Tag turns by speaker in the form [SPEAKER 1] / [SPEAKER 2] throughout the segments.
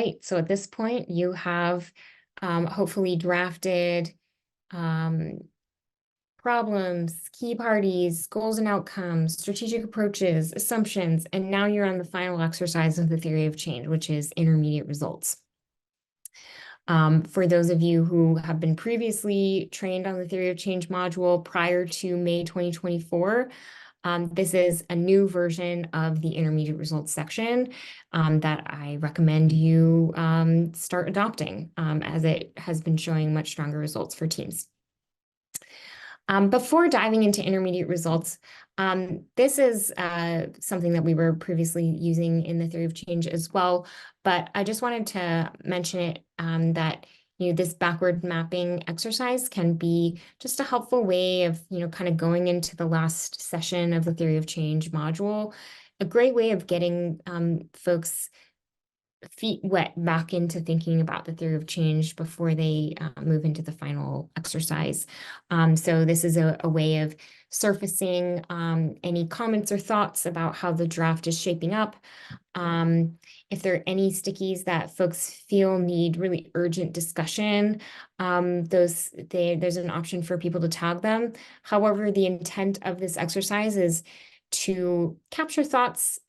[SPEAKER 1] right, so at this point, you have hopefully drafted um, problems, key parties, goals and outcomes, strategic approaches, assumptions, and now you're on the final exercise of the theory of change, which is intermediate results. For those of you who have been previously trained on the theory of change module prior to May 2024, this is a new version of the intermediate results section that I recommend you start adopting as it has been showing much stronger results for teams. Before diving into intermediate results, this is something that we were previously using in the theory of change as well, but I just wanted to mention it that this backward mapping exercise can be just a helpful way of kind of going into the last session of the theory of change module, a great way of getting folks feet wet back into thinking about the theory of change before they move into the final exercise. So this is a way of surfacing any comments or thoughts about how the draft is shaping up. If there are any stickies that folks feel need really urgent discussion, there's an option for people to tag them. However, the intent of this exercise is to capture thoughts,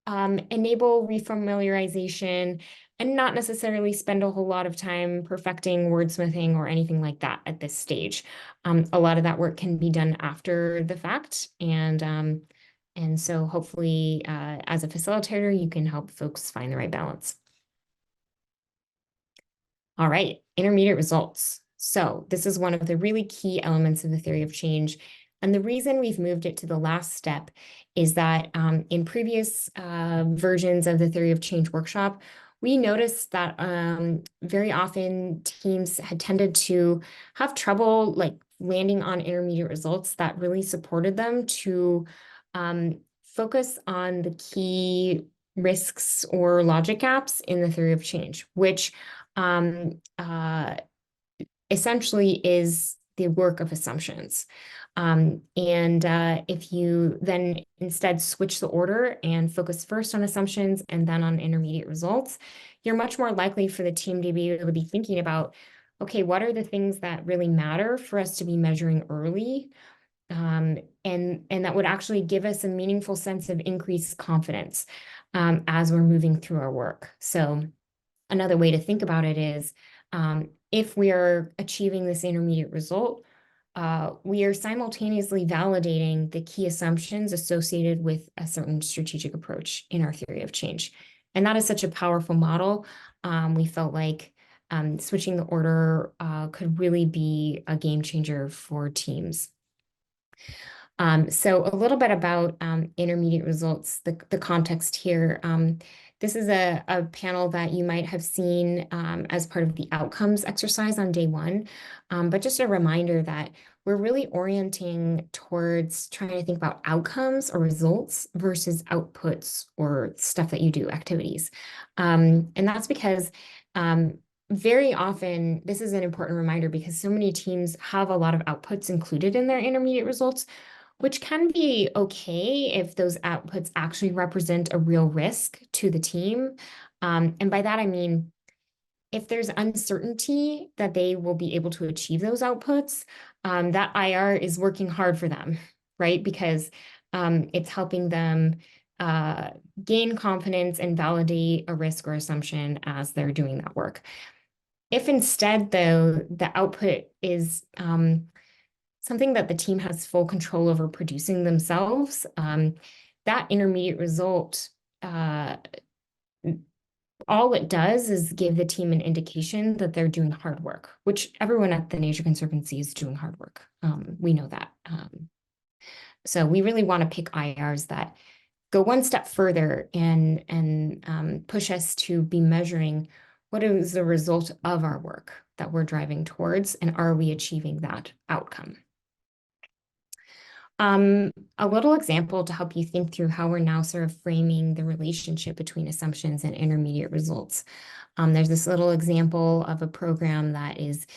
[SPEAKER 1] enable refamiliarization, and not necessarily spend a whole lot of time perfecting wordsmithing or anything like that at this stage. A lot of that work can be done after the fact, and so hopefully, as a facilitator, you can help folks find the right balance. All right, intermediate results. So this is one of the really key elements of the theory of change. And the reason we've moved it to the last step is that in previous versions of the theory of change workshop, we noticed that very often teams had tended to have trouble landing on intermediate results that really supported them to focus on the key risks or logic gaps in the theory of change, which essentially is the work of assumptions. If you then instead switch the order and focus first on assumptions and then on intermediate results, you're much more likely for the team to be able to be thinking about, okay, what are the things that really matter for us to be measuring early? And that would actually give us a meaningful sense of increased confidence as we're moving through our work. So another way to think about it is if we are achieving this intermediate result, we are simultaneously validating the key assumptions associated with a certain strategic approach in our theory of change. And that is such a powerful model. We felt like switching the order could really be a game changer for teams. So a little bit about intermediate results, the context here. This is a panel that you might have seen as part of the outcomes exercise on day one, but just a reminder that we're really orienting towards trying to think about outcomes or results versus outputs or stuff that you do, activities. And that's because very often, this is an important reminder because so many teams have a lot of outputs included in their intermediate results, which can be okay if those outputs actually represent a real risk to the team. And by that, I mean, if there's uncertainty that they will be able to achieve those outputs, that IR is working hard for them, right? Because it's helping them gain confidence and validate a risk or assumption as they're doing that work. If instead, though, the output is something that the team has full control over producing themselves, that intermediate result, all it does is give the team an indication that they're doing hard work, which everyone at the Nature Conservancy is doing hard work. We know that. So we really want to pick IRs that go one step further and push us to be measuring what is the result of our work that we're driving towards, and are we achieving that outcome? A little example to help you think through how we're now sort of framing the relationship between assumptions and intermediate results. There's this little example of a program that is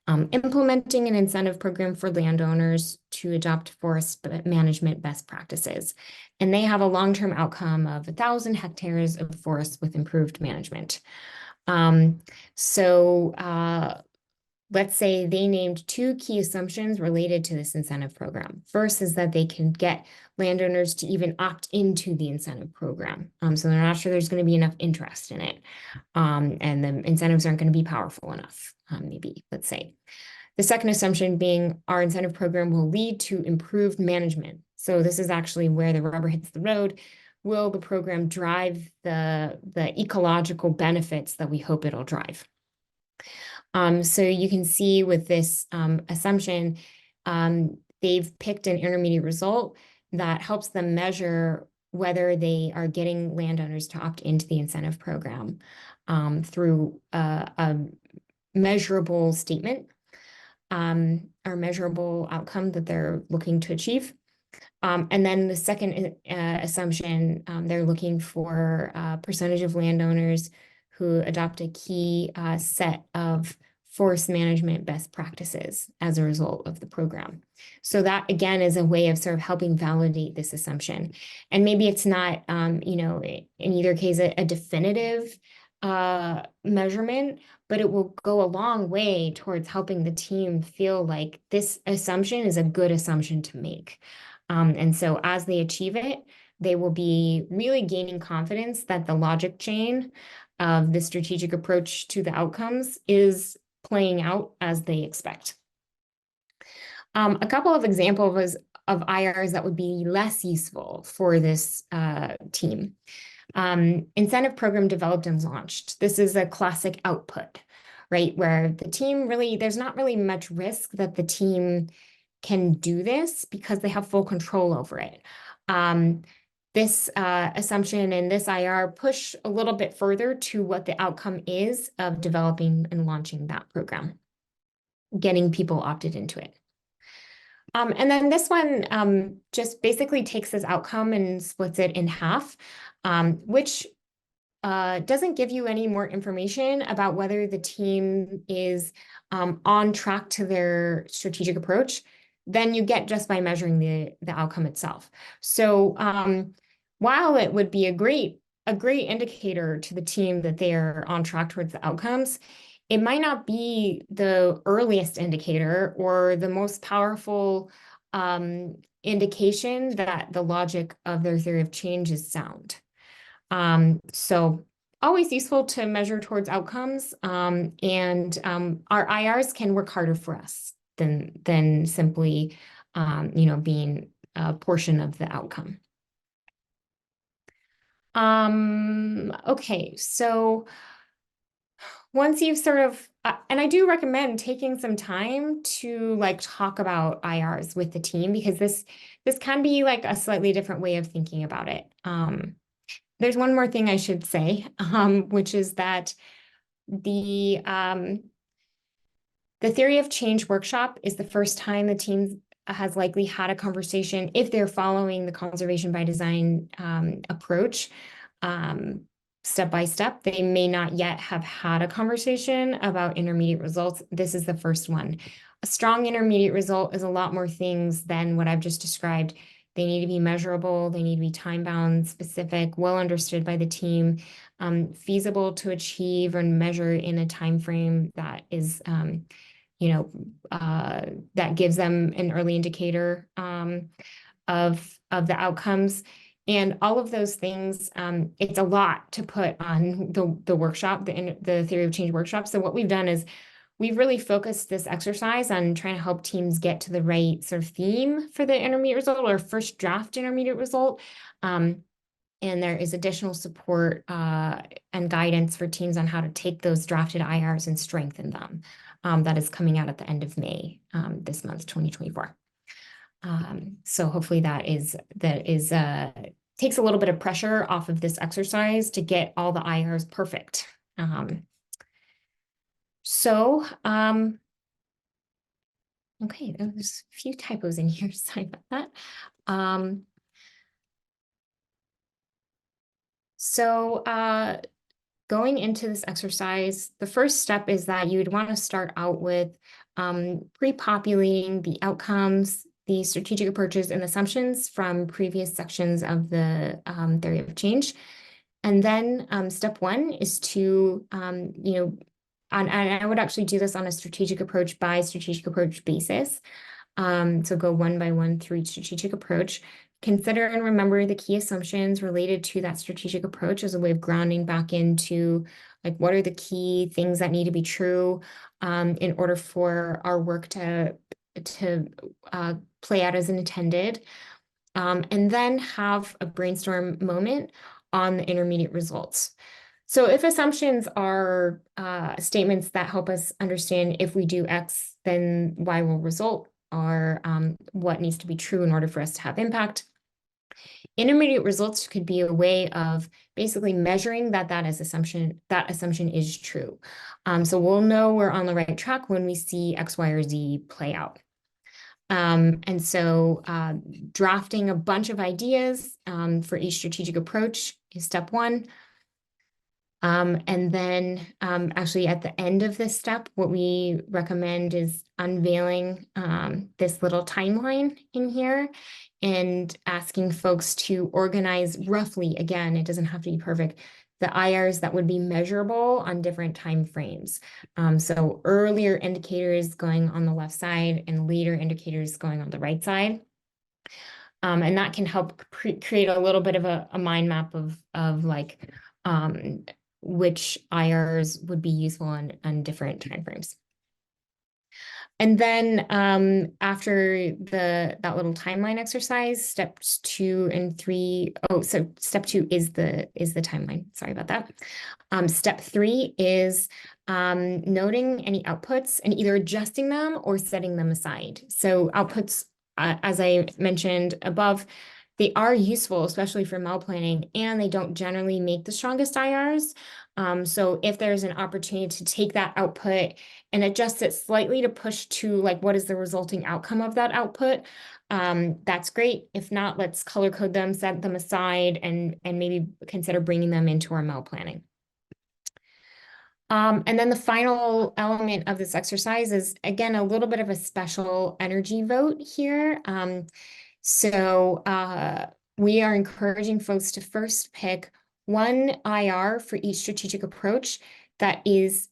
[SPEAKER 1] implementing an incentive program for landowners to adopt forest management best practices. And they have a long-term outcome of 1,000 hectares of forest with improved management. Um, so let's say they named two key assumptions related to this incentive program. First is that they can get landowners to even opt into the incentive program. So they're not sure there's going to be enough interest in it. And the incentives aren't going to be powerful enough, maybe, let's say. The second assumption being our incentive program will lead to improved management. So this is actually where the rubber hits the road. Will the program drive the ecological benefits that we hope it'll drive? So you can see with this assumption, they've picked an intermediate result that helps them measure whether they are getting landowners to opt into the incentive program through a measurable statement or measurable outcome that they're looking to achieve. And then the second assumption, they're looking for a percentage of landowners who adopt a key set of forest management best practices as a result of the program. So that, again, is a way of sort of helping validate this assumption. And maybe it's not, in either case, a definitive measurement, but it will go a long way towards helping the team feel like this assumption is a good assumption to make. And so as they achieve it, they will be really gaining confidence that the logic chain of the strategic approach to the outcomes is playing out as they expect. A couple of examples of IRs that would be less useful for this team. Incentive program developed and launched. This is a classic output, right? Where the team really, there's not really much risk that the team can do this because they have full control over it. This assumption and this IR push a little bit further to what the outcome is of developing and launching that program, getting people opted into it. And then this one just basically takes this outcome and splits it in half, which doesn't give you any more information about whether the team is on track to their strategic approach than you get just by measuring the outcome itself. So while it would be a great indicator to the team that they are on track towards the outcomes, it might not be the earliest indicator or the most powerful indication that the logic of their theory of change is sound. So always useful to measure towards outcomes, and our IRs can work harder for us than simply, being a portion of the outcome. Okay, so once you've sort of, and I do recommend taking some time to like talk about IRs with the team, because this can be like a slightly different way of thinking about it. There's one more thing I should say, which is that the theory of change workshop is the first time the team has likely had a conversation, if they're following the conservation by design approach step by step. They may not yet have had a conversation about intermediate results. This is the first one. A strong intermediate result is a lot more things than what I've just described. They need to be measurable, they need to be time-bound, specific, well understood by the team, feasible to achieve and measure in a time frame that is, that gives them an early indicator of the outcomes. And all of those things, it's a lot to put on the workshop, the theory of change workshop. So what we've done is we've really focused this exercise on trying to help teams get to the right sort of theme for the intermediate result or first draft intermediate result. And there is additional support and guidance for teams on how to take those drafted IRs and strengthen them. That is coming out at the end of May this month, 2024. So hopefully that takes a little bit of pressure off of this exercise to get all the IRs perfect. Okay, there's a few typos in here. Sorry about that. Going into this exercise, the first step is that you'd want to start out with pre-populating the outcomes, the strategic approaches and assumptions from previous sections of the theory of change. And then step one is to, and I would actually do this on a strategic approach by strategic approach basis. So go one by one through each strategic approach. Consider and remember the key assumptions related to that strategic approach as a way of grounding back into like what are the key things that need to be true in order for our work to play out as intended. And then have a brainstorm moment on the intermediate results. So if assumptions are statements that help us understand if we do X, then Y will result, or what needs to be true in order for us to have impact. Intermediate results could be a way of basically measuring that assumption is true. So we'll know we're on the right track when we see X, Y, or Z play out. And so drafting a bunch of ideas for each strategic approach is step one. And then actually at the end of this step, what we recommend is unveiling this little timeline in here and asking folks to organize roughly, again, it doesn't have to be perfect, the IRs that would be measurable on different time frames. So earlier indicators going on the left side and later indicators going on the right side. And that can help create a little bit of a mind map of like which IRs would be useful on different timeframes. And then after that little timeline exercise, steps 2 and 3. Oh, so step 2 is the timeline. Sorry about that. Step 3 is noting any outputs and either adjusting them or setting them aside. So outputs, as I mentioned above, they are useful, especially for MEL planning, and they don't generally make the strongest IRs. So if there's an opportunity to take that output and adjust it slightly to push to like what is the resulting outcome of that output, that's great. If not, let's color code them, set them aside, and maybe consider bringing them into our MEL planning. And then the final element of this exercise is, again, a little bit of a special energy vote here. So we are encouraging folks to first pick one IR for each strategic approach that is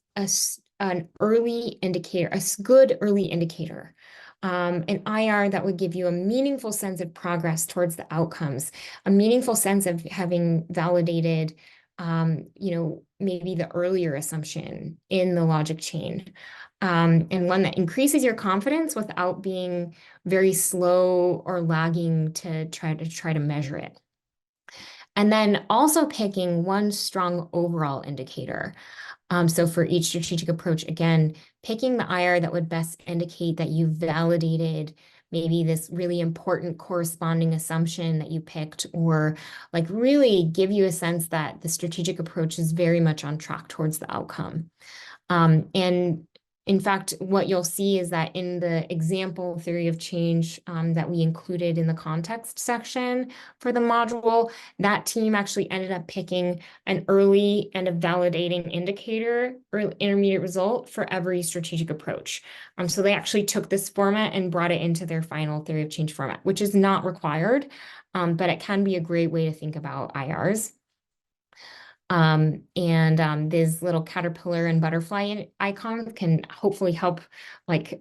[SPEAKER 1] an early indicator, a good early indicator. An IR that would give you a meaningful sense of progress towards the outcomes, a meaningful sense of having validated, maybe the earlier assumption in the logic chain. And one that increases your confidence without being very slow or lagging to try to measure it. And then also picking one strong overall indicator. So for each strategic approach, again, picking the IR that would best indicate that you validated maybe this really important corresponding assumption that you picked, or like really give you a sense that the strategic approach is very much on track towards the outcome. And in fact, what you'll see is that in the example theory of change that we included in the context section for the module, that team actually ended up picking an early and a validating indicator or intermediate result for every strategic approach. So they actually took this format and brought it into their final theory of change format, which is not required, but it can be a great way to think about IRs. This little caterpillar and butterfly icon can hopefully help like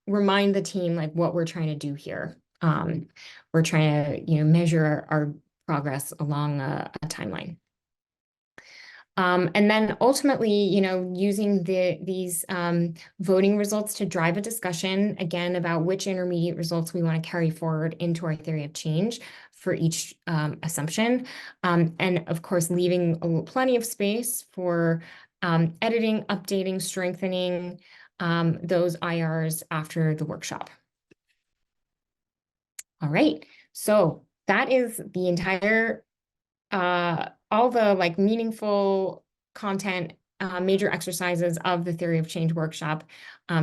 [SPEAKER 1] remind the team like what we're trying to do here. We're trying to measure our progress along a timeline. And then ultimately, using these voting results to drive a discussion, again, about which intermediate results we want to carry forward into our theory of change for each assumption. And of course, leaving plenty of space for editing, updating, strengthening those IRs after the workshop. All right, so that is the entire all the like meaningful content, major exercises of the Theory of Change workshop.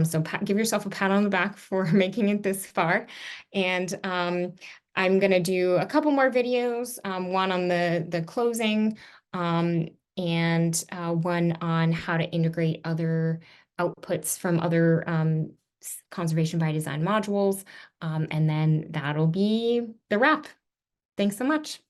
[SPEAKER 1] So give yourself a pat on the back for making it this far. And I'm going to do a couple more videos, one on the closing and one on how to integrate other outputs from other conservation by design modules. And then that'll be the wrap. Thanks so much.